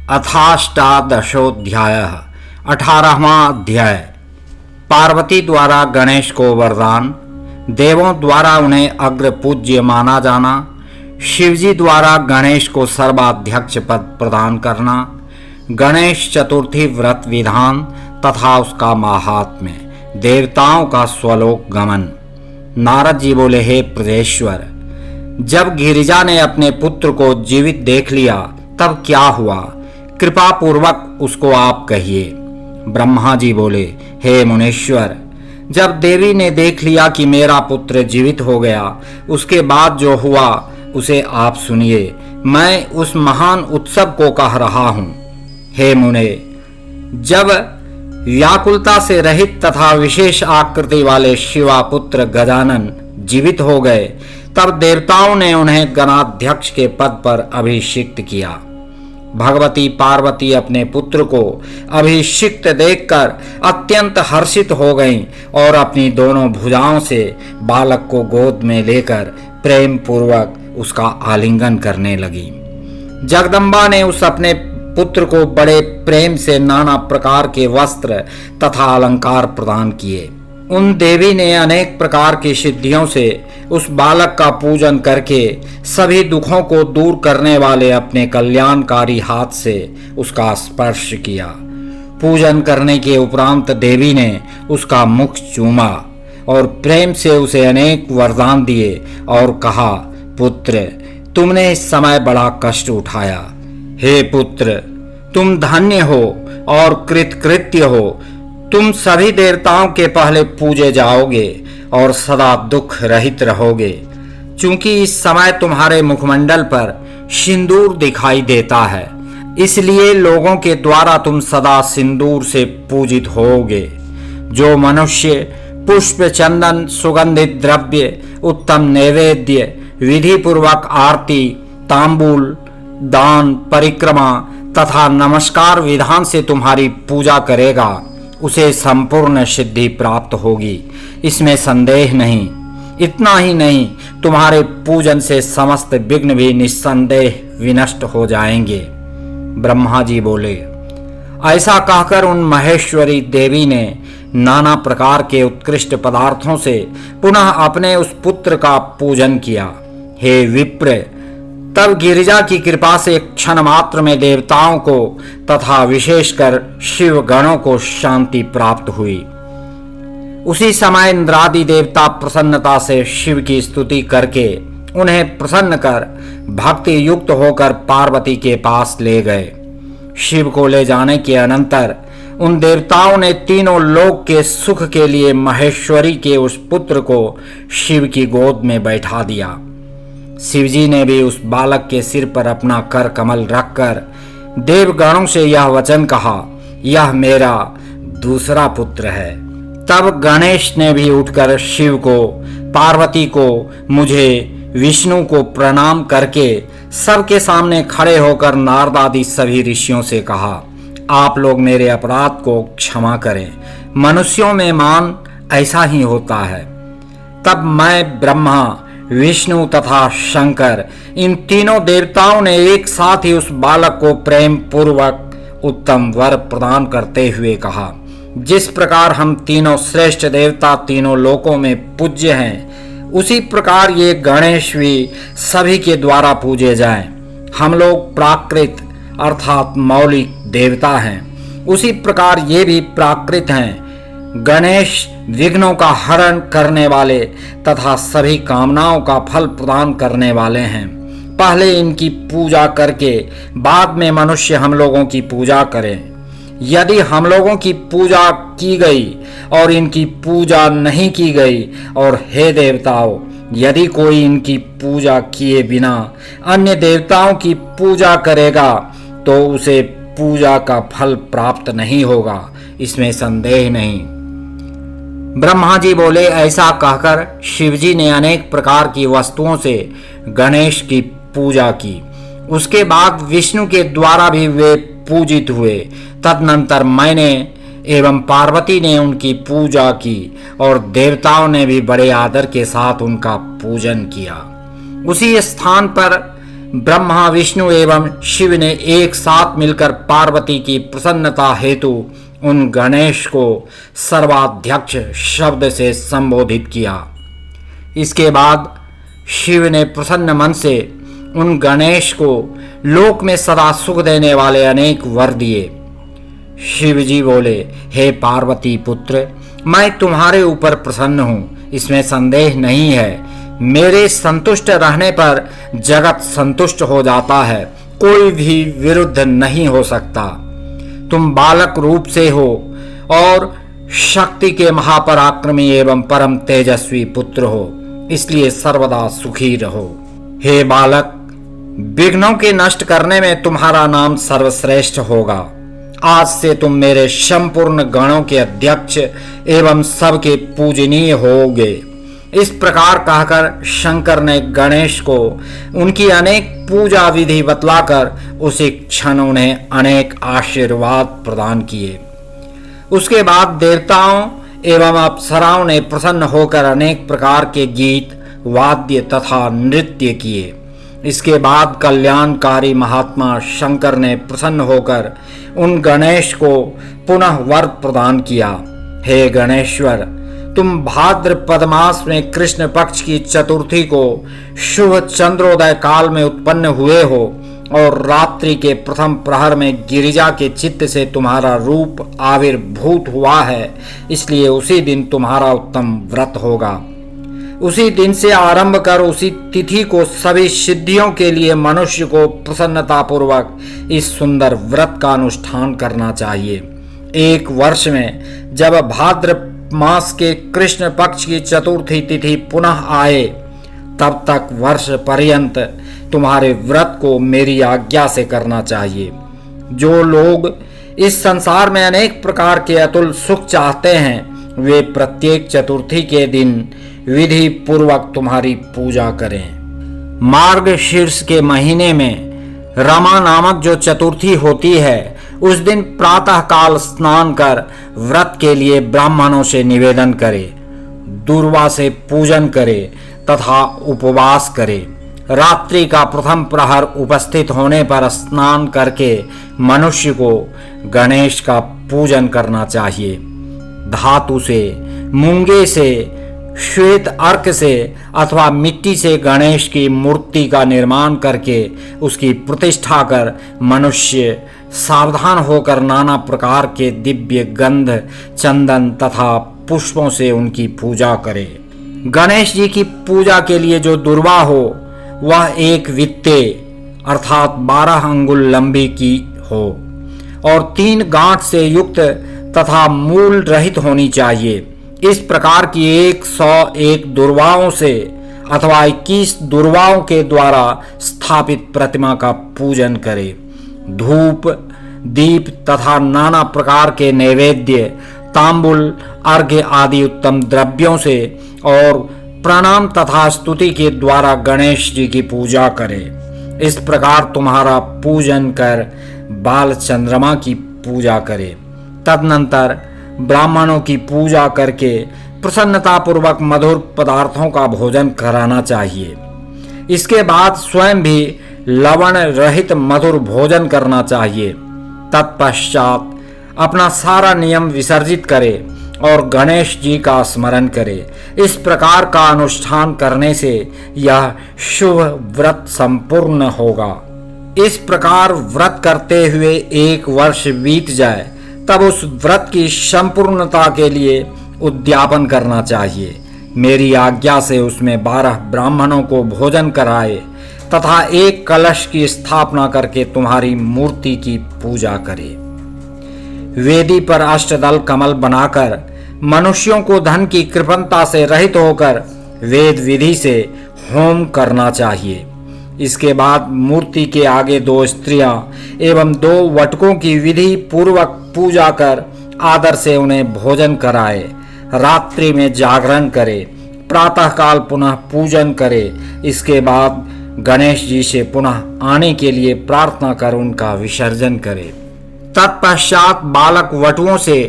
अथाष्टादशोऽध्यायः 18वां अध्याय। पार्वती द्वारा गणेश को वरदान, देवों द्वारा उन्हें अग्र पूज्य माना जाना, शिवजी द्वारा गणेश को सर्वाध्यक्ष पद प्रदान करना, गणेश चतुर्थी व्रत विधान तथा उसका माहात्म्य, देवताओं का स्वलोक गमन। नारद जी बोले, हे प्रदेश्वर, जब गिरिजा ने अपने पुत्र को जीवित देख लिया तब क्या हुआ? कृपा पूर्वक उसको आप कहिए। ब्रह्मा जी बोले, हे मुनीश्वर, जब देवी ने देख लिया कि मेरा पुत्र जीवित हो गया, उसके बाद जो हुआ उसे आप सुनिए। मैं उस महान उत्सव को कह रहा हूँ। हे मुने, जब व्याकुलता से रहित तथा विशेष आकृति वाले शिवा पुत्र गजानन जीवित हो गए, तब देवताओं ने उन्हें गणाध्यक्ष के पद पर अभिषिक्त किया। भगवती पार्वती अपने पुत्र को अभिषिक्त देखकर अत्यंत हर्षित हो गईं और अपनी दोनों भुजाओं से बालक को गोद में लेकर प्रेम पूर्वक उसका आलिंगन करने लगी। जगदम्बा ने उस अपने पुत्र को बड़े प्रेम से नाना प्रकार के वस्त्र तथा अलंकार प्रदान किए। उन देवी ने अनेक प्रकार की सिद्धियों से उस बालक का पूजन करके सभी दुखों को दूर करने वाले अपने कल्याणकारी हाथ से उसका स्पर्श किया। पूजन करने के उपरांत देवी ने उसका मुख चूमा और प्रेम से उसे अनेक वरदान दिए और कहा, पुत्र, तुमने इस समय बड़ा कष्ट उठाया। हे पुत्र, तुम धन्य हो और कृतकृत्य हो। तुम सभी देवताओं के पहले पूजे जाओगे और सदा दुख रहित रहोगे। चूंकि इस समय तुम्हारे मुखमंडल पर सिंदूर दिखाई देता है, इसलिए लोगों के द्वारा तुम सदा सिंदूर से पूजित होगे। जो मनुष्य पुष्प, चंदन, सुगंधित द्रव्य, उत्तम नैवेद्य, विधि पूर्वक आरती, तांबूल, दान, परिक्रमा तथा नमस्कार विधान से तुम्हारी पूजा करेगा, उसे संपूर्ण सिद्धि प्राप्त होगी, इसमें संदेह नहीं। इतना ही नहीं, तुम्हारे पूजन से समस्त विघ्न भी निस्संदेह विनष्ट हो जाएंगे। ब्रह्मा जी बोले, ऐसा कहकर उन महेश्वरी देवी ने नाना प्रकार के उत्कृष्ट पदार्थों से पुनः अपने उस पुत्र का पूजन किया। हे विप्र, तब गिरिजा की कृपा से क्षण मात्र में देवताओं को तथा विशेषकर शिव गणों को शांति प्राप्त हुई। उसी समय इंद्रादि देवता प्रसन्नता से शिव की स्तुति करके उन्हें प्रसन्न कर भक्ति युक्त होकर पार्वती के पास ले गए। शिव को ले जाने के अनंतर उन देवताओं ने तीनों लोक के सुख के लिए महेश्वरी के उस पुत्र को शिव की गोद में बैठा दिया। शिवजी ने भी उस बालक के सिर पर अपना कर कमल रखकर देवगणों से यह वचन कहा, यह मेरा दूसरा पुत्र है। तब गणेश ने भी उठकर शिव को, पार्वती को, मुझे, विष्णु को प्रणाम करके सबके सामने खड़े होकर नारद आदि सभी ऋषियों से कहा, आप लोग मेरे अपराध को क्षमा करें। मनुष्यों में मान ऐसा ही होता है। तब मैं, ब्रह्मा, विष्णु तथा शंकर, इन तीनों देवताओं ने एक साथ ही उस बालक को प्रेम पूर्वक उत्तम वर प्रदान करते हुए कहा, जिस प्रकार हम तीनों श्रेष्ठ देवता तीनों लोकों में पूज्य हैं, उसी प्रकार ये गणेश भी सभी के द्वारा पूजे जाएं। हम लोग प्राकृत अर्थात मौलिक देवता हैं, उसी प्रकार ये भी प्राकृत हैं। गणेश विघ्नों का हरण करने वाले तथा सभी कामनाओं का फल प्रदान करने वाले हैं। पहले इनकी पूजा करके बाद में मनुष्य हम लोगों की पूजा करें। यदि हम लोगों की पूजा की गई और इनकी पूजा नहीं की गई, और हे देवताओं, यदि कोई इनकी पूजा किए बिना अन्य देवताओं की पूजा करेगा तो उसे पूजा का फल प्राप्त नहीं होगा, इसमें संदेह नहीं। ब्रह्मा जी बोले, ऐसा कहकर शिवजी ने अनेक प्रकार की वस्तुओं से गणेश की पूजा की। उसके बाद विष्णु के द्वारा भी वे पूजित हुए। तदनंतर मैंने एवं पार्वती ने उनकी पूजा की और देवताओं ने भी बड़े आदर के साथ उनका पूजन किया। उसी स्थान पर ब्रह्मा, विष्णु एवं शिव ने एक साथ मिलकर पार्वती की प्रसन्नता हेतु उन गणेश को सर्वाध्यक्ष शब्द से संबोधित किया। इसके बाद शिव ने प्रसन्न मन से उन गणेश को लोक में सदा सुख देने वाले अनेक वर दिए। शिव जी बोले, हे पार्वती पुत्र, मैं तुम्हारे ऊपर प्रसन्न हूँ, इसमें संदेह नहीं है। मेरे संतुष्ट रहने पर जगत संतुष्ट हो जाता है, कोई भी विरुद्ध नहीं हो सकता। तुम बालक रूप से हो और शक्ति के महापराक्रमी एवं परम तेजस्वी पुत्र हो, इसलिए सर्वदा सुखी रहो। हे बालक, विघ्नों के नष्ट करने में तुम्हारा नाम सर्वश्रेष्ठ होगा। आज से तुम मेरे संपूर्ण गणों के अध्यक्ष एवं सबके पूजनीय होगे। इस प्रकार कहकर शंकर ने गणेश को उनकी अनेक पूजा विधि बतलाकर उसी क्षण उन्हें अनेक आशीर्वाद प्रदान किए। उसके बाद देवताओं एवं अप्सराओं ने प्रसन्न होकर अनेक प्रकार के गीत, वाद्य तथा नृत्य किए। इसके बाद कल्याणकारी महात्मा शंकर ने प्रसन्न होकर उन गणेश को पुनः वर प्रदान किया। हे गणेश्वर, तुम भाद्रपद मास में कृष्ण पक्ष की चतुर्थी को शुभ चंद्रोदय काल में उत्पन्न हुए हो और रात्रि के प्रथम प्रहर में गिरिजा के चित्त से तुम्हारा रूप आविर्भूत हुआ है, इसलिए उसी दिन तुम्हारा उत्तम व्रत होगा। उसी दिन से आरंभ कर उसी तिथि को सभी सिद्धियों के लिए मनुष्य को प्रसन्नता पूर्वक इस सुंदर व्रत का अनुष्ठान करना चाहिए। एक वर्ष में जब भाद्र मास के कृष्ण पक्ष की चतुर्थी तिथि पुनः आए, तब तक वर्ष पर्यंत तुम्हारे व्रत को मेरी आज्ञा से करना चाहिए। जो लोग इस संसार में अनेक प्रकार के अतुल सुख चाहते हैं, वे प्रत्येक चतुर्थी के दिन विधि पूर्वक तुम्हारी पूजा करें। मार्गशीर्ष के महीने में रमा नामक जो चतुर्थी होती है, उस दिन प्रातः काल स्नान कर व्रत के लिए ब्राह्मणों से निवेदन करे, दूर्वा से पूजन करे तथा उपवास करे। रात्रि का प्रथम प्रहर उपस्थित होने पर स्नान करके मनुष्य को गणेश का पूजन करना चाहिए। धातु से, मूंगे से, श्वेत अर्क से अथवा मिट्टी से गणेश की मूर्ति का निर्माण करके उसकी प्रतिष्ठा कर मनुष्य सावधान होकर नाना प्रकार के दिव्य गंध, चंदन तथा पुष्पों से उनकी पूजा करे। गणेश जी की पूजा के लिए जो दुर्वा हो वह एक वित्ते अर्थात 12 अंगुल लंबी की हो और 3 गांठ से युक्त तथा मूल रहित होनी चाहिए। इस प्रकार की 101 दुर्वाओं से अथवा 21 दुर्वाओं के द्वारा स्थापित प्रतिमा का पूजन करे। धूप, दीप तथा नाना प्रकार के नैवेद्य, तांबुल, अर्घ्य आदि उत्तम द्रव्यों से और प्रणाम तथा स्तुति के द्वारा गणेश जी की पूजा करें। इस प्रकार तुम्हारा पूजन कर बाल चंद्रमा की पूजा करे। तदनंतर ब्राह्मणों की पूजा करके प्रसन्नता पूर्वक मधुर पदार्थों का भोजन कराना चाहिए। इसके बाद स्वयं भी लवण रहित मधुर भोजन करना चाहिए। तत्पश्चात अपना सारा नियम विसर्जित करे और गणेश जी का स्मरण करे। इस प्रकार का अनुष्ठान करने से यह शुभ व्रत संपूर्ण होगा। इस प्रकार व्रत करते हुए 1 वर्ष बीत जाए, तब उस व्रत की संपूर्णता के लिए उद्यापन करना चाहिए। मेरी आज्ञा से उसमें 12 ब्राह्मणों को भोजन कराए तथा एक कलश की स्थापना करके तुम्हारी मूर्ति की पूजा करे। वेदी पर अष्टदल कमल बनाकर मनुष्यों को धन की कृपणता से रहित होकर वेद विधि से होम करना चाहिए। इसके बाद मूर्ति के आगे 2 स्त्रियां एवं 2 वटकों की विधि पूर्वक पूजा कर आदर से उन्हें भोजन कराए। रात्रि में जागरण करे, प्रातःकाल पुनः पूजन करे। इसके बाद गणेश जी से पुनः आने के लिए प्रार्थना कर उनका विसर्जन करे। तत्पश्चात बालक वटुओं से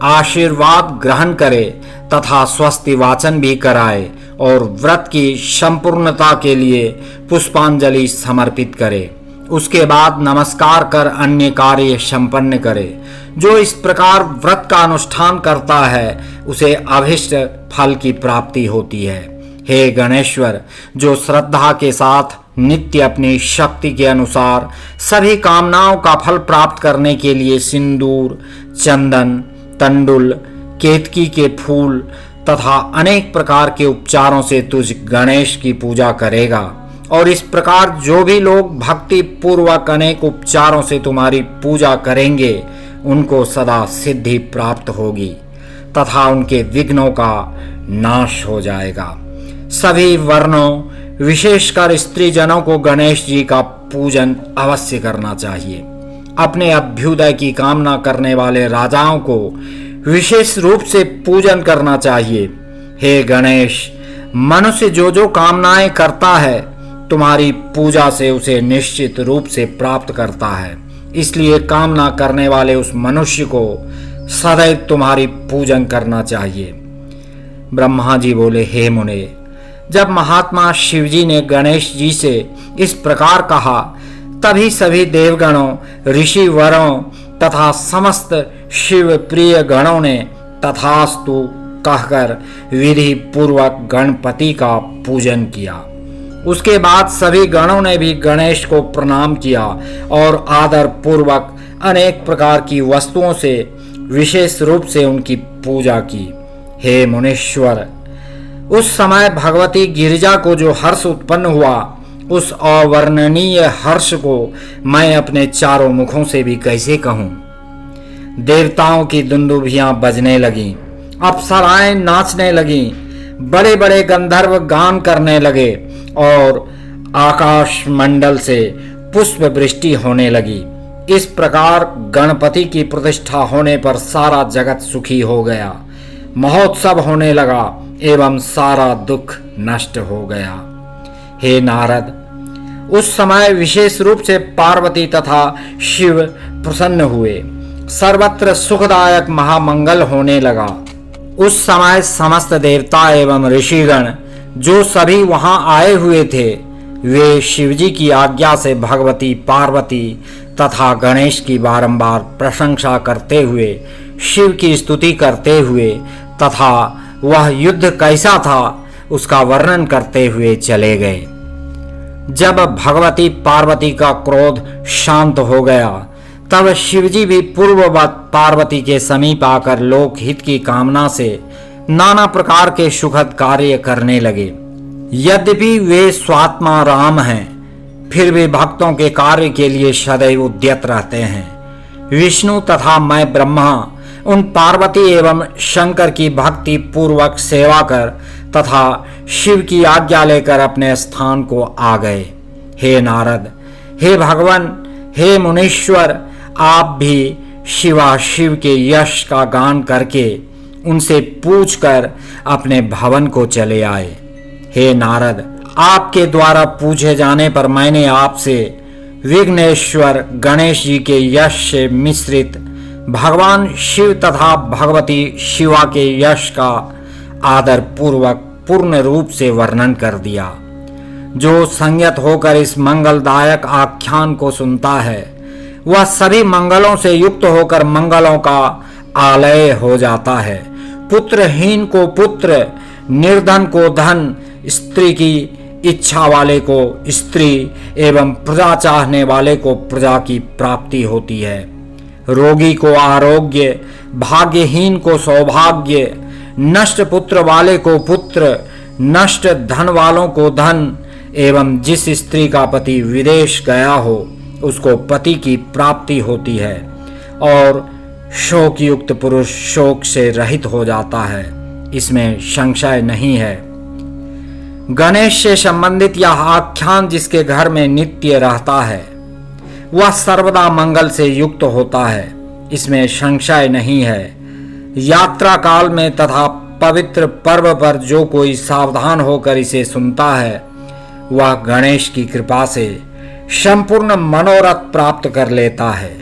आशीर्वाद ग्रहण करे तथा स्वस्ति वाचन भी कराए और व्रत की संपूर्णता के लिए पुष्पांजलि समर्पित करे। उसके बाद नमस्कार कर अन्य कार्य संपन्न करे। जो इस प्रकार व्रत का अनुष्ठान करता है उसे अभिष्ट फल की प्राप्ति होती है। हे गणेश्वर, जो श्रद्धा के साथ नित्य अपनी शक्ति के अनुसार सभी कामनाओं का फल प्राप्त करने के लिए सिंदूर, चंदन, तंडुल, केतकी के फूल तथा अनेक प्रकार के उपचारों से तुझ गणेश की पूजा करेगा, और इस प्रकार जो भी लोग भक्ति पूर्वक अनेक उपचारों से तुम्हारी पूजा करेंगे उनको सदा सिद्धि प्राप्त होगी तथा उनके विघ्नों का नाश हो जाएगा। सभी वर्णों विशेषकर स्त्री जनों को गणेश जी का पूजन अवश्य करना चाहिए। अपने अभ्युदय की कामना करने वाले राजाओं को विशेष रूप से पूजन करना चाहिए। हे गणेश, मनुष्य जो जो कामनाएं करता है तुम्हारी पूजा से उसे निश्चित रूप से प्राप्त करता है, इसलिए कामना करने वाले उस मनुष्य को सदैव तुम्हारी पूजन करना चाहिए। ब्रह्मा जी बोले, हे मुने, जब महात्मा शिवजी ने गणेश जी से इस प्रकार कहा तभी सभी देवगणों, ऋषि वरों तथा समस्त शिव प्रिय गणों ने तथास्तु कहकर विधि पूर्वक गणपति का पूजन किया। उसके बाद सभी गणों ने भी गणेश को प्रणाम किया और आदर पूर्वक अनेक प्रकार की वस्तुओं से विशेष रूप से उनकी पूजा की। हे मुनीश्वर, उस समय भगवती गिरिजा को जो हर्ष उत्पन्न हुआ उस अवर्णनीय हर्ष को मैं अपने चारों मुखों से भी कैसे कहूँ। देवताओं की दुंदुभियां बजने लगीं, अप्सराएं नाचने लगीं, बड़े बड़े गंधर्व गान करने लगे और आकाश मंडल से पुष्प वृष्टि होने लगी। इस प्रकार गणपति की प्रतिष्ठा होने पर सारा जगत सुखी हो गया, महोत्सव होने लगा एवं सारा दुख नष्ट हो गया। हे नारद, उस समय विशेष रूप से पार्वती तथा शिव प्रसन्न हुए, सर्वत्र सुखदायक महामंगल होने लगा। उस समय समस्त देवता एवं ऋषिगण जो सभी वहां आए हुए थे वे शिवजी की आज्ञा से भगवती पार्वती तथा गणेश की बारंबार प्रशंसा करते हुए, शिव की स्तुति करते हुए तथा वह युद्ध कैसा था उसका वर्णन करते हुए चले गए। जब भगवती पार्वती का क्रोध शांत हो गया तब शिवजी भी पूर्ववत पार्वती के समीप आकर लोकहित की कामना से नाना प्रकार के सुखद कार्य करने लगे। यद्यपि वे स्वात्मा राम हैं, फिर भी भक्तों के कार्य के लिए सदैव उद्यत रहते हैं। विष्णु तथा मैं ब्रह्मा उन पार्वती एवं शंकर की भक्ति पूर्वक सेवा कर तथा शिव की आज्ञा लेकर अपने स्थान को आ गए। हे नारद, हे भगवान, हे मुनीश्वर, आप भी शिवा शिव के यश का गान करके उनसे पूछकर अपने भवन को चले आए। हे नारद, आपके द्वारा पूछे जाने पर मैंने आपसे विघ्नेश्वर गणेश जी के यश से मिश्रित भगवान शिव तथा भगवती शिवा के यश का आदर पूर्वक पूर्ण रूप से वर्णन कर दिया। जो संयत होकर इस मंगलदायक आख्यान को सुनता है वह सभी मंगलों से युक्त होकर मंगलों का आलय हो जाता है। पुत्रहीन को पुत्र, निर्धन को धन, स्त्री की इच्छा वाले को स्त्री एवं प्रजा चाहने वाले को प्रजा की प्राप्ति होती है। रोगी को आरोग्य, भाग्यहीन को सौभाग्य, नष्ट पुत्र वाले को पुत्र, नष्ट धन वालों को धन एवं जिस स्त्री का पति विदेश गया हो उसको पति की प्राप्ति होती है और शोक युक्त पुरुष शोक से रहित हो जाता है, इसमें संशय नहीं है। गणेश से संबंधित यह आख्यान जिसके घर में नित्य रहता है वह सर्वदा मंगल से युक्त होता है, इसमें संशय नहीं है। यात्रा काल में तथा पवित्र पर्व पर जो कोई सावधान होकर इसे सुनता है वह गणेश की कृपा से संपूर्ण मनोरथ प्राप्त कर लेता है।